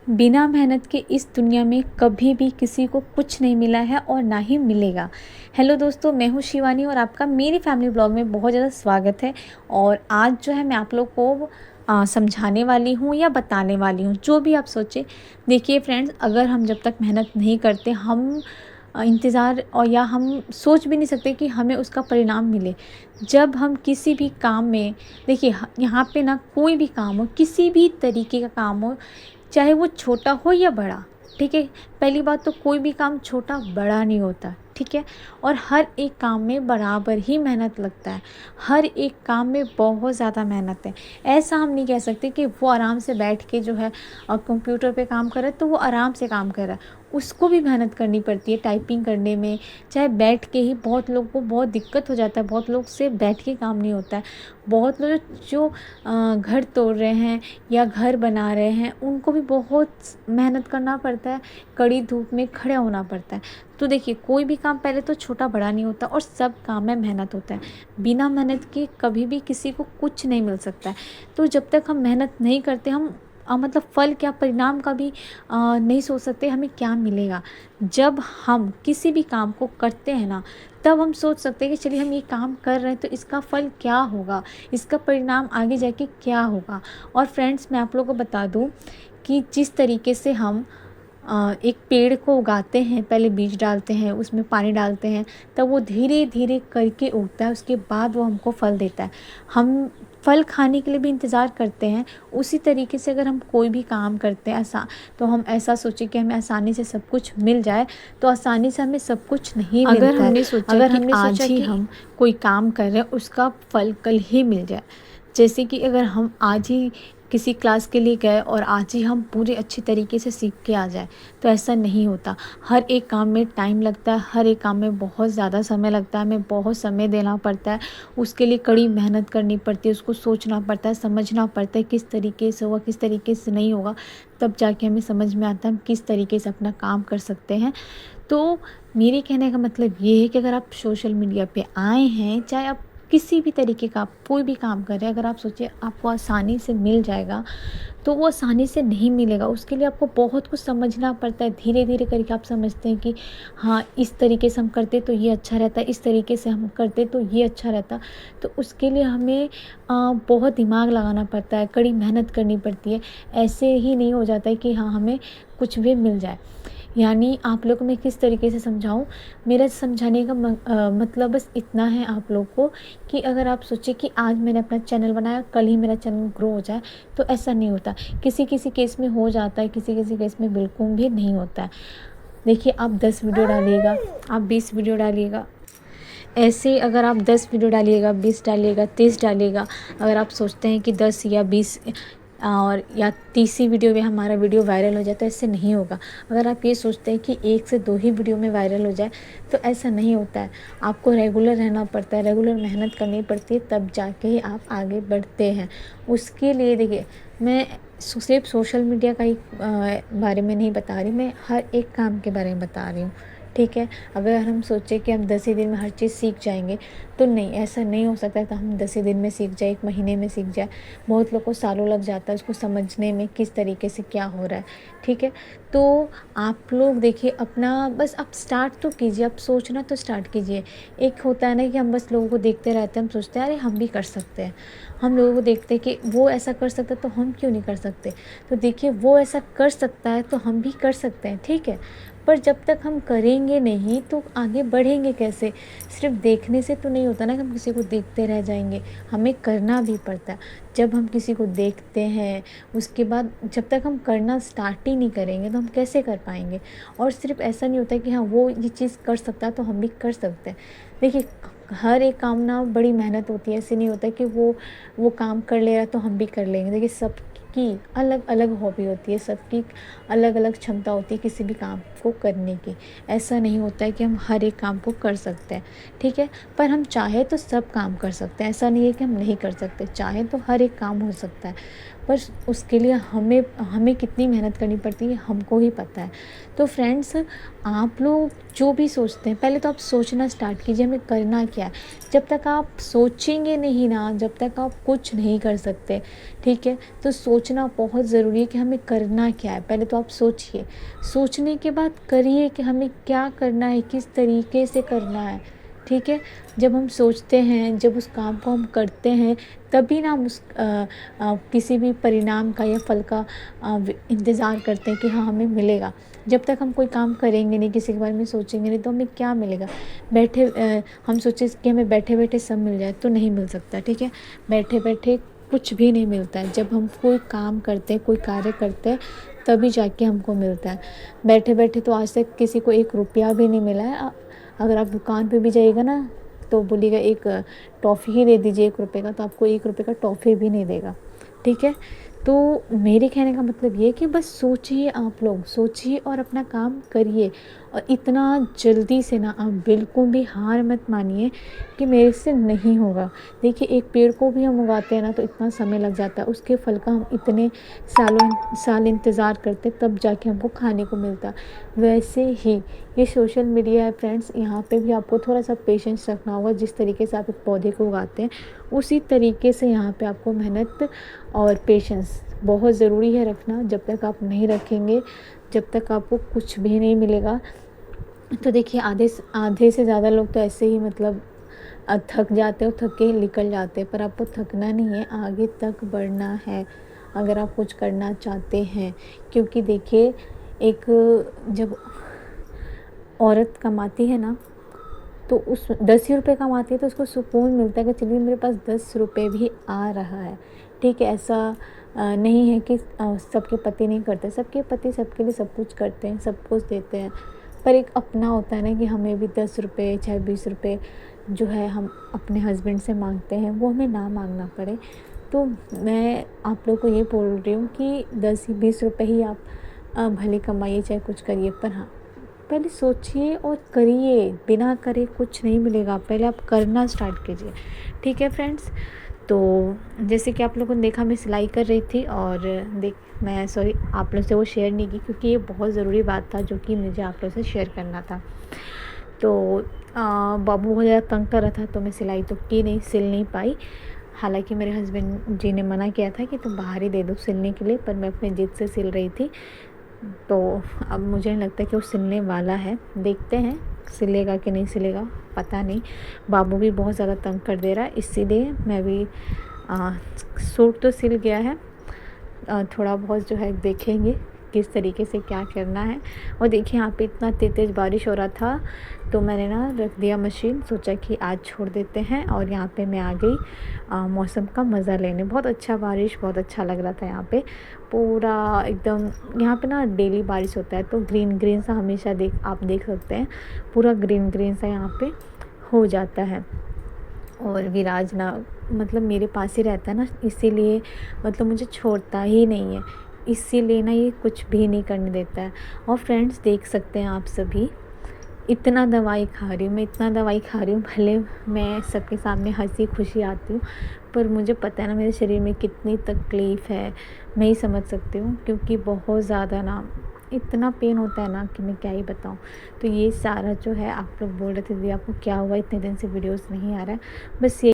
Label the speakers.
Speaker 1: बिना मेहनत के इस दुनिया में कभी भी किसी को कुछ नहीं मिला है और ना ही मिलेगा। हेलो दोस्तों, मैं हूँ शिवानी और आपका मेरी फैमिली ब्लॉग में बहुत ज़्यादा स्वागत है। और आज जो है मैं आप लोग को समझाने वाली हूँ या बताने वाली हूँ, जो भी आप सोचें। देखिए फ्रेंड्स, अगर हम जब तक मेहनत नहीं करते हम इंतज़ार और या हम सोच भी नहीं सकते कि हमें उसका परिणाम मिले। जब हम किसी भी काम में, देखिए यहाँ पे ना कोई भी काम हो, किसी भी तरीके का काम हो, चाहे वो छोटा हो या बड़ा, ठीक है। पहली बात तो कोई भी काम छोटा बड़ा नहीं होता, ठीक है। और हर एक काम में बराबर ही मेहनत लगता है, हर एक काम में बहुत ज़्यादा मेहनत है। ऐसा हम नहीं कह सकते कि वो आराम से बैठ के जो है कंप्यूटर पे काम कर रहा है तो वो आराम से काम कर रहा है। उसको भी मेहनत करनी पड़ती है टाइपिंग करने में, चाहे बैठ के ही। बहुत लोगों को बहुत दिक्कत हो जाता है, बहुत लोग से बैठ के काम नहीं होता है। बहुत लोग जो घर तोड़ रहे हैं या घर बना रहे हैं उनको भी बहुत मेहनत करना पड़ता है, कड़ी धूप में खड़े होना पड़ता है। तो देखिए, कोई भी काम पहले तो छोटा बड़ा नहीं होता और सब काम में मेहनत होता है। बिना मेहनत के कभी भी किसी को कुछ नहीं मिल सकता है। तो जब तक हम मेहनत नहीं करते, हम मतलब फल क्या, परिणाम का भी नहीं सोच सकते हमें क्या मिलेगा। जब हम किसी भी काम को करते हैं ना, तब हम सोच सकते हैं कि चलिए हम ये काम कर रहे हैं तो इसका फल क्या होगा, इसका परिणाम आगे जाके क्या होगा। और फ्रेंड्स, मैं आप लोगों को बता दूं कि जिस तरीके से हम एक पेड़ को उगाते हैं, पहले बीज डालते हैं, उसमें पानी डालते हैं, तब वो धीरे धीरे करके उगता है, उसके बाद वो हमको फल देता है। हम फल खाने के लिए भी इंतज़ार करते हैं। उसी तरीके से अगर हम कोई भी काम करते हैं तो हम ऐसा सोचें कि हमें आसानी से सब कुछ मिल जाए, तो आसानी से हमें सब कुछ नहीं मिलता है। अगर हमने आज ही हम कोई काम कर रहे हैं उसका फल कल ही मिल जाए, जैसे कि अगर हम आज ही किसी क्लास के लिए गए और आज ही हम पूरे अच्छी तरीके से सीख के आ जाए, तो ऐसा नहीं होता। हर एक काम में टाइम लगता है, हर एक काम में बहुत ज़्यादा समय लगता है, हमें बहुत समय देना पड़ता है, उसके लिए कड़ी मेहनत करनी पड़ती है, उसको सोचना पड़ता है, समझना पड़ता है किस तरीके से होगा, किस तरीके से नहीं होगा। तब जाके हमें समझ में आता है हम किस तरीके से अपना काम कर सकते हैं। तो मेरे कहने का मतलब ये है कि अगर आप सोशल मीडिया पे आए हैं, चाहे आप किसी भी तरीके का कोई भी काम कर रहे हैं, अगर आप सोचिए आपको आसानी से मिल जाएगा, तो वो आसानी से नहीं मिलेगा। उसके लिए आपको बहुत कुछ समझना पड़ता है। धीरे धीरे करके आप समझते हैं कि हाँ, इस तरीके से हम करते तो ये अच्छा रहता, इस तरीके से हम करते तो ये अच्छा रहता। तो उसके लिए हमें बहुत दिमाग लगाना पड़ता है, कड़ी मेहनत करनी पड़ती है। ऐसे ही नहीं हो जाता है कि हाँ, हमें कुछ भी मिल जाए। यानी आप लोग को मैं किस तरीके से समझाऊं, मेरा समझाने का मतलब बस इतना है आप लोग को कि अगर आप सोचें कि आज मैंने अपना चैनल बनाया, कल ही मेरा चैनल ग्रो हो जाए, तो ऐसा नहीं होता। किसी किसी केस में हो जाता है, किसी किसी केस में बिल्कुल भी नहीं होता है। देखिए, आप 10 वीडियो डालिएगा, आप 20 वीडियो डालिएगा, ऐसे अगर आप 10 वीडियो डालिएगा, 20 डालिएगा, 30 डालिएगा, अगर आप सोचते हैं कि 10 या 20 और या 30 वीडियो में हमारा वीडियो वायरल हो जाए, तो ऐसे नहीं होगा। अगर आप ये सोचते हैं कि 1 से 2 ही वीडियो में वायरल हो जाए, तो ऐसा नहीं होता है। आपको रेगुलर रहना पड़ता है, रेगुलर मेहनत करनी पड़ती है, तब जाके ही आप आगे बढ़ते हैं। उसके लिए देखिए, मैं सिर्फ सोशल मीडिया का ही बारे में नहीं बता रही, मैं हर एक काम के बारे में बता रही हूँ, ठीक है। अगर हम सोचें कि हम 10 ही दिन में हर चीज़ सीख जाएंगे, तो नहीं, ऐसा नहीं हो सकता। तो हम 10 ही दिन में सीख जाए, 1 महीने में सीख जाए, बहुत लोग को सालों लग जाता है उसको समझने में किस तरीके से क्या हो रहा है, ठीक है। तो आप लोग देखिए, अपना बस आप स्टार्ट तो कीजिए, आप सोचना तो स्टार्ट कीजिए। एक होता है ना कि हम बस लोगों को देखते रहते हैं, हम सोचते हैं अरे हम भी कर सकते हैं। हम लोगों को देखते हैं कि वो ऐसा कर सकता है तो हम क्यों नहीं कर सकते। तो देखिए, वो ऐसा कर सकता है तो हम भी कर सकते हैं, ठीक है। पर जब तक हम करेंगे नहीं तो आगे बढ़ेंगे कैसे। सिर्फ देखने से तो नहीं होता ना कि हम किसी को देखते रह जाएंगे, हमें करना भी पड़ता है। जब हम किसी को देखते हैं, उसके बाद जब तक हम करना स्टार्ट ही नहीं करेंगे तो हम कैसे कर पाएंगे। और सिर्फ ऐसा नहीं होता कि हाँ, वो ये चीज़ कर सकता है तो हम भी कर सकते हैं। देखिए, हर एक काम ना बड़ी मेहनत होती है, ऐसे नहीं होता कि वो काम कर ले रहा तो हम भी कर लेंगे। देखिए, सबकी अलग अलग हॉबी होती है, सबकी अलग अलग क्षमता होती है किसी भी काम को करने की। ऐसा नहीं होता है कि हम हर एक काम को कर सकते हैं, ठीक है। पर हम चाहे तो सब काम कर सकते हैं, ऐसा नहीं है कि हम नहीं कर सकते। चाहे तो हर एक काम हो सकता है, पर उसके लिए हमें हमें कितनी मेहनत करनी पड़ती है हमको ही पता है। तो फ्रेंड्स, आप लोग जो भी सोचते हैं, पहले तो आप सोचना स्टार्ट कीजिए हमें करना क्या है। जब तक आप सोचेंगे नहीं ना, जब तक आप कुछ नहीं कर सकते, ठीक है। तो सोचना बहुत ज़रूरी है कि हमें करना क्या है। पहले तो आप सोचिए, सोचने के बाद करिए कि हमें क्या करना है, किस तरीके से करना है, ठीक है। जब हम सोचते हैं, जब उस काम को हम करते हैं, तभी ना हम उस किसी भी परिणाम का या फल का इंतज़ार करते हैं कि हाँ हमें मिलेगा। जब तक हम कोई काम करेंगे नहीं, किसी के बारे में सोचेंगे नहीं, तो हमें क्या मिलेगा। हम सोचे कि हमें बैठे बैठे सब मिल जाए, तो नहीं मिल सकता, ठीक है। बैठे बैठे कुछ भी नहीं मिलता है। जब हम कोई काम करते हैं, कोई कार्य करते हैं, तभी जाके हमको मिलता है। बैठे बैठे तो आज तक किसी को 1 रुपया भी नहीं मिला है। अगर आप दुकान पे भी जाइएगा ना, तो बोलिएगा एक टॉफ़ी ही दे दीजिए 1 रुपये का, तो आपको 1 रुपये का टॉफ़ी भी नहीं देगा, ठीक है। तो मेरे कहने का मतलब ये है कि बस सोचिए, आप लोग सोचिए और अपना काम करिए। और इतना जल्दी से ना आप बिल्कुल भी हार मत मानिए कि मेरे से नहीं होगा। देखिए, एक पेड़ को भी हम उगाते हैं ना, तो इतना समय लग जाता है, उसके फल का हम इतने साल इंतज़ार करते, तब जाके हमको खाने को मिलता। वैसे ही ये सोशल मीडिया है फ्रेंड्स, यहाँ पे भी आपको थोड़ा सा पेशेंस रखना होगा। जिस तरीके से आप एक पौधे को उगाते हैं, उसी तरीके से यहाँ पे आपको मेहनत और पेशेंस बहुत ज़रूरी है रखना। जब तक आप नहीं रखेंगे, जब तक आपको कुछ भी नहीं मिलेगा। तो देखिए, आधे से ज़्यादा लोग तो ऐसे ही मतलब थक जाते हैं और थक के ही निकल जाते हैं। पर आपको थकना नहीं है, आगे तक बढ़ना है अगर आप कुछ करना चाहते हैं। क्योंकि देखिए, एक जब औरत कमाती है ना, तो उस 10 ही रुपये कमाती है, तो उसको सुकून मिलता है कि चलिए मेरे पास 10 रुपये भी आ रहा है, ठीक है। ऐसा नहीं है कि सबके पति नहीं करते, सबके पति सबके लिए सब कुछ करते हैं, सब कुछ देते हैं। पर एक अपना होता है ना कि हमें भी 10 रुपये चाहे 20 रुपये जो है हम अपने हस्बैंड से मांगते हैं, वो हमें ना मांगना पड़े। तो मैं आप लोग को ये बोल रही हूँ कि 10 ही 20 रुपये ही आप भले कमाइए, चाहे कुछ करिए, पर हाँ पहले सोचिए और करिए। बिना करे कुछ नहीं मिलेगा, पहले आप करना स्टार्ट कीजिए, ठीक है फ्रेंड्स। तो जैसे कि आप लोगों ने देखा, मैं सिलाई कर रही थी और मैं आप लोग से वो शेयर नहीं की, क्योंकि ये बहुत ज़रूरी बात था जो कि मुझे आप लोग से शेयर करना था। तो बाबू बहुत ज़्यादा तंग कर रहा था, तो मैं सिलाई तो की नहीं, सिल नहीं पाई। हालांकि मेरे हस्बैंड जी ने मना किया था कि तुम बाहर ही दे दो सिलने के लिए, पर मैं अपनी जिद से सिल रही थी। तो अब मुझे नहीं लगता कि वो सिलने वाला है, देखते हैं सिलेगा कि नहीं सिलेगा, पता नहीं। बाबू भी बहुत ज़्यादा तंग कर दे रहा है, इसीलिए मैं भी सूट तो सिल गया है, थोड़ा बहुत जो है देखेंगे किस तरीके से क्या करना है। और देखिए, यहाँ पे इतना तेज़ बारिश हो रहा था, तो मैंने ना रख दिया मशीन, सोचा कि आज छोड़ देते हैं। और यहाँ पे मैं आ गई मौसम का मज़ा लेने। बहुत अच्छा बारिश, बहुत अच्छा लग रहा था यहाँ पे, पूरा एकदम। यहाँ पे ना डेली बारिश होता है, तो ग्रीन ग्रीन सा हमेशा आप देख सकते हैं, पूरा ग्रीन ग्रीन सा यहाँ पे हो जाता है। और विराज ना मतलब मेरे पास ही रहता है ना, इसीलिए मतलब मुझे छोड़ता ही नहीं है, इसीलिए ना ये कुछ भी नहीं करने देता है। और फ्रेंड्स, देख सकते हैं आप सभी, इतना दवाई खा रही हूँ मैं, इतना दवाई खा रही हूँ। भले मैं सबके सामने हंसी खुशी आती हूँ, पर मुझे पता है ना मेरे शरीर में कितनी तकलीफ़ है, मैं ही समझ सकती हूँ। क्योंकि बहुत ज़्यादा ना इतना पेन होता है ना कि मैं क्या ही बताऊँ। तो ये सारा जो है, आप लोग बोल रहे थे दीदी आपको क्या हुआ, इतने दिन से वीडियोस नहीं आ रहा है, बस ये